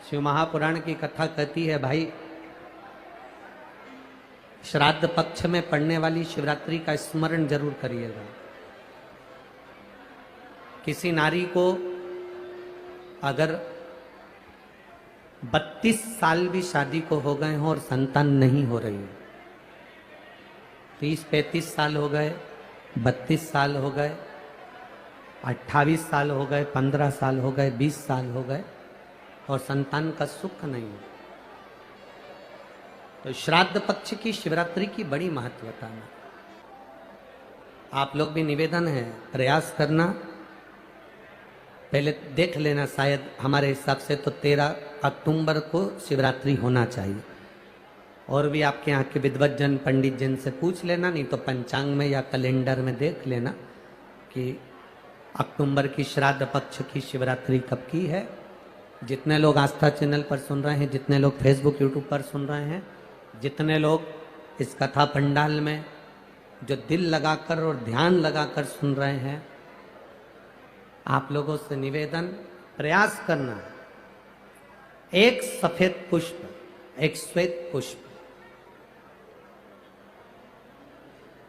शिव महापुराण की कथा कहती है भाई, श्राद्ध पक्ष में पड़ने वाली शिवरात्रि का स्मरण जरूर करिएगा। किसी नारी को अगर 32 साल भी शादी को हो गए हों और संतान नहीं हो रही है, 30-35 साल हो गए, 32 साल हो गए, 28 साल हो गए, 15 साल हो गए, 20 साल हो गए और संतान का सुख नहीं है, तो श्राद्ध पक्ष की शिवरात्रि की बड़ी महत्वता है। आप लोग भी निवेदन है, प्रयास करना, पहले देख लेना, शायद हमारे हिसाब से तो 13 अक्टूबर को शिवरात्रि होना चाहिए। और भी आपके यहाँ के विद्वत जन पंडित जन से पूछ लेना, नहीं तो पंचांग में या कैलेंडर में देख लेना कि अक्टूबर की श्राद्ध पक्ष की शिवरात्रि कब की है। जितने लोग आस्था चैनल पर सुन रहे हैं, जितने लोग फेसबुक यूट्यूब पर सुन रहे हैं, जितने लोग इस कथा पंडाल में जो दिल लगाकर और ध्यान लगाकर सुन रहे हैं, आप लोगों से निवेदन, प्रयास करना, एक सफेद पुष्प, एक श्वेत पुष्प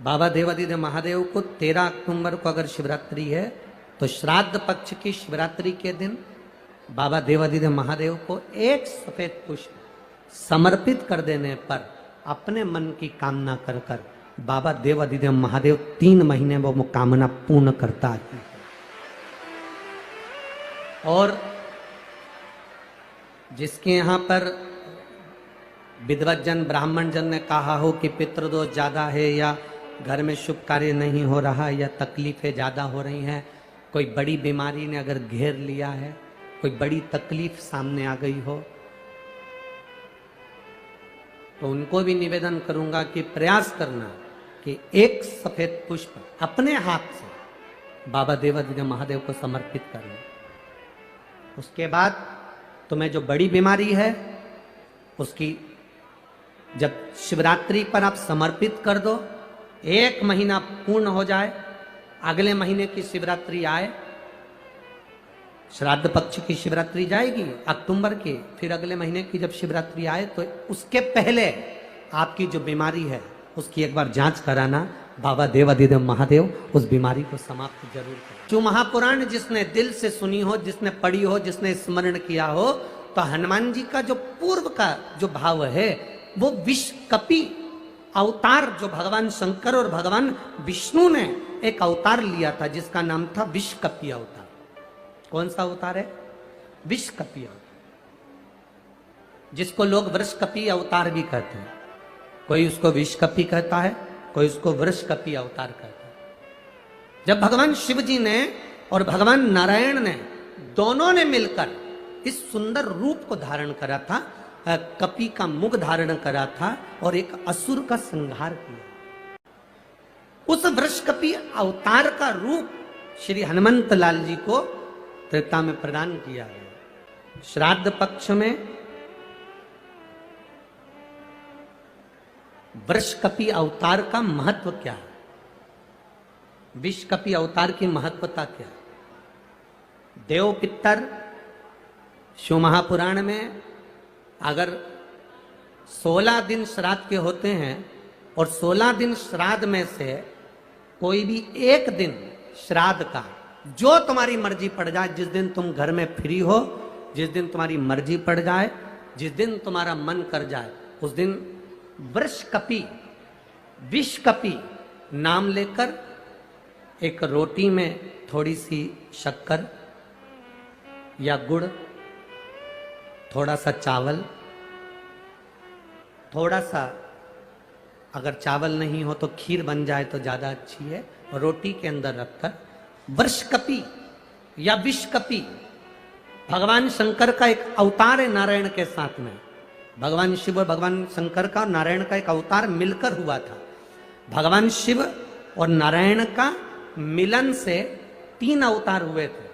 बाबा देवादिदेव महादेव को 13 अक्टूबर को अगर शिवरात्रि है तो श्राद्ध पक्ष की शिवरात्रि के दिन बाबा देवादिदेव महादेव को एक सफेद पुष्प समर्पित कर देने पर अपने मन की कामना कर कर बाबा देवादिदेव महादेव 3 महीने वो कामना पूर्ण करता है। और जिसके यहाँ पर विद्वत जन ब्राह्मण जन ने कहा हो कि पितृदोष ज्यादा है या घर में शुभ कार्य नहीं हो रहा या तकलीफें ज्यादा हो रही हैं, कोई बड़ी बीमारी ने अगर घेर लिया है, कोई बड़ी तकलीफ सामने आ गई हो, तो उनको भी निवेदन करूंगा कि प्रयास करना कि एक सफेद पुष्प अपने हाथ से बाबा देवादिदेव महादेव को समर्पित करना। उसके बाद तुम्हें जो बड़ी बीमारी है उसकी जब शिवरात्रि पर आप समर्पित कर दो, 1 महीना पूर्ण हो जाए, अगले महीने की शिवरात्रि आए, श्राद्ध पक्ष की शिवरात्रि जाएगी अक्टूबर की, फिर अगले महीने की जब शिवरात्रि आए तो उसके पहले आपकी जो बीमारी है उसकी एक बार जांच कराना, बाबा देवादिदेव महादेव उस बीमारी को समाप्त जरूर करें। जो महापुराण जिसने दिल से सुनी हो, जिसने पढ़ी हो, जिसने स्मरण किया हो, तो हनुमान जी का जो पूर्व का जो भाव है वो विषकपि अवतार, जो भगवान शंकर और भगवान विष्णु ने एक अवतार लिया था जिसका नाम था विषकपि अवतार। कौन सा अवतार है? विषकपि अवतार, जिसको लोग वृषकपि अवतार भी कहते हैं। कोई उसको विषकपि कहता है, कोई उसको वृषकपि अवतार कहता है। जब भगवान शिव जी ने और भगवान नारायण ने दोनों ने मिलकर इस सुंदर रूप को धारण करा था, कपि का मुख धारण करा था और एक असुर का संहार किया, उस वृषकपि अवतार का रूप श्री हनुमंत लाल जी को त्रेता में प्रदान किया है। श्राद्ध पक्ष में वृषकपि अवतार का महत्व क्या है? विषकपि अवतार की महत्वता क्या है? देव पितर शिव महापुराण में अगर 16 दिन श्राद्ध के होते हैं और 16 दिन श्राद्ध में से कोई भी एक दिन श्राद्ध का, जो तुम्हारी मर्जी पड़ जाए, जिस दिन तुम घर में फ्री हो, जिस दिन तुम्हारी मर्जी पड़ जाए, जिस दिन तुम्हारा मन कर जाए, उस दिन वृषकपि विषकपि नाम लेकर एक रोटी में थोड़ी सी शक्कर या गुड़, थोड़ा सा चावल, थोड़ा सा अगर चावल नहीं हो तो खीर बन जाए तो ज्यादा अच्छी है, और रोटी के अंदर रखकर वृषकपि या विषकपि भगवान शंकर का एक अवतार है नारायण के साथ में। भगवान शिव और भगवान शंकर का और नारायण का एक अवतार मिलकर हुआ था। भगवान शिव और नारायण का मिलन से 3 अवतार हुए थे,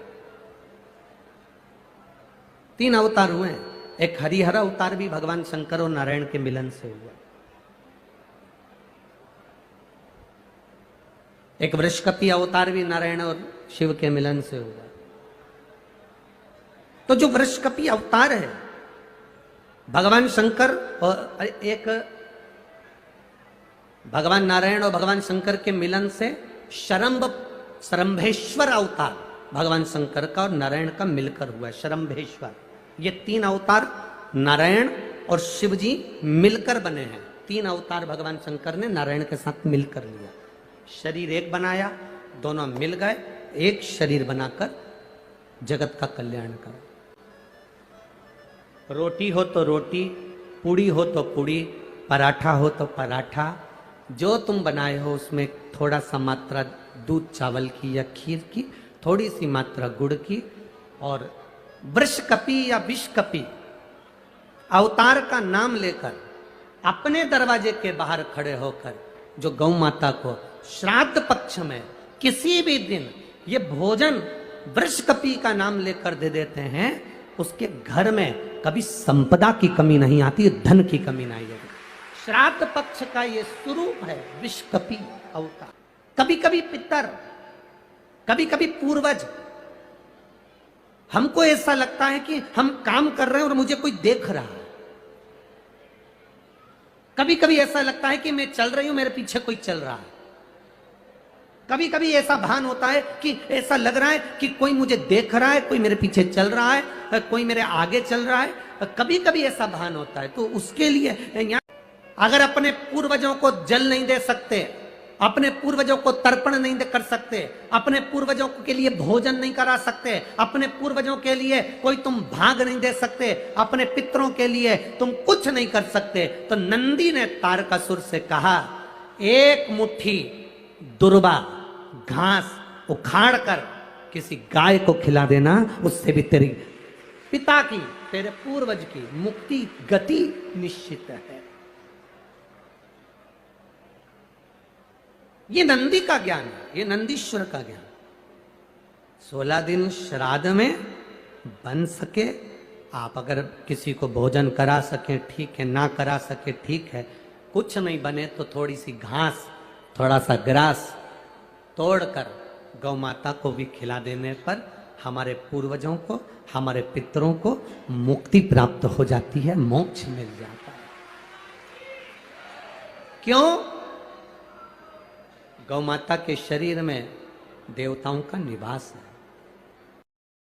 3 अवतार हुए। एक हरिहर अवतार भी भगवान शंकर और नारायण के मिलन से हुआ, एक वृषकपि अवतार भी नारायण और शिव के मिलन से हुआ। तो जो वृषकपि अवतार है भगवान शंकर और एक भगवान नारायण और भगवान शंकर के मिलन से शरंभेश्वर अवतार भगवान शंकर का और नारायण का मिलकर हुआ है, शरंभेश्वर। ये 3 अवतार नारायण और शिव जी मिलकर बने हैं। 3 अवतार भगवान शंकर ने नारायण के साथ मिलकर लिया, शरीर एक बनाया, दोनों मिल गए, एक शरीर बनाकर जगत का कल्याण कर। रोटी हो तो रोटी, पूड़ी हो तो पूड़ी, पराठा हो तो पराठा, जो तुम बनाए हो उसमें थोड़ा सा मात्रा दूध चावल की या खीर की, थोड़ी सी मात्रा गुड़ की, और वृषकपि या विषकपि अवतार का नाम लेकर अपने दरवाजे के बाहर खड़े होकर जो गौ माता को श्राद्ध पक्ष में किसी भी दिन ये भोजन वृषकपि का नाम लेकर दे देते हैं, उसके घर में कभी संपदा की कमी नहीं आती, धन की कमी नहीं आती। श्राद्ध पक्ष का ये स्वरूप है विषकपि अवतार। कभी कभी पितर, कभी कभी पूर्वज, हमको ऐसा लगता है कि हम काम कर रहे हैं और मुझे कोई देख रहा है। कभी कभी ऐसा लगता है कि मैं चल रही हूं, मेरे पीछे कोई चल रहा है। कभी कभी ऐसा भान होता है कि ऐसा लग रहा है कि कोई मुझे देख रहा है, कोई मेरे पीछे चल रहा है, कोई मेरे आगे चल रहा है। कभी कभी ऐसा भान होता है। तो उसके लिए अगर अपने पूर्वजों को जल नहीं दे सकते, अपने पूर्वजों को तर्पण नहीं कर सकते, अपने पूर्वजों के लिए भोजन नहीं करा सकते, अपने पूर्वजों के लिए कोई तुम भाग नहीं दे सकते, अपने पितरों के लिए तुम कुछ नहीं कर सकते, तो नंदी ने तारकासुर से कहा, एक मुट्ठी दुर्बा घास उखाड़ कर किसी गाय को खिला देना, उससे भी तेरी पिता की, तेरे पूर्वज की मुक्ति गति निश्चित है। ये नंदी का ज्ञान है, ये नंदीश्वर का ज्ञान। 16 दिन श्राद्ध में बन सके, आप अगर किसी को भोजन करा सके ठीक है, ना करा सके ठीक है, कुछ नहीं बने तो थोड़ी सी घास, थोड़ा सा ग्रास तोड़कर गौ माता को भी खिला देने पर हमारे पूर्वजों को, हमारे पितरों को मुक्ति प्राप्त हो जाती है, मोक्ष मिल जाता है। क्यों? गौ माता के शरीर में देवताओं का निवास है।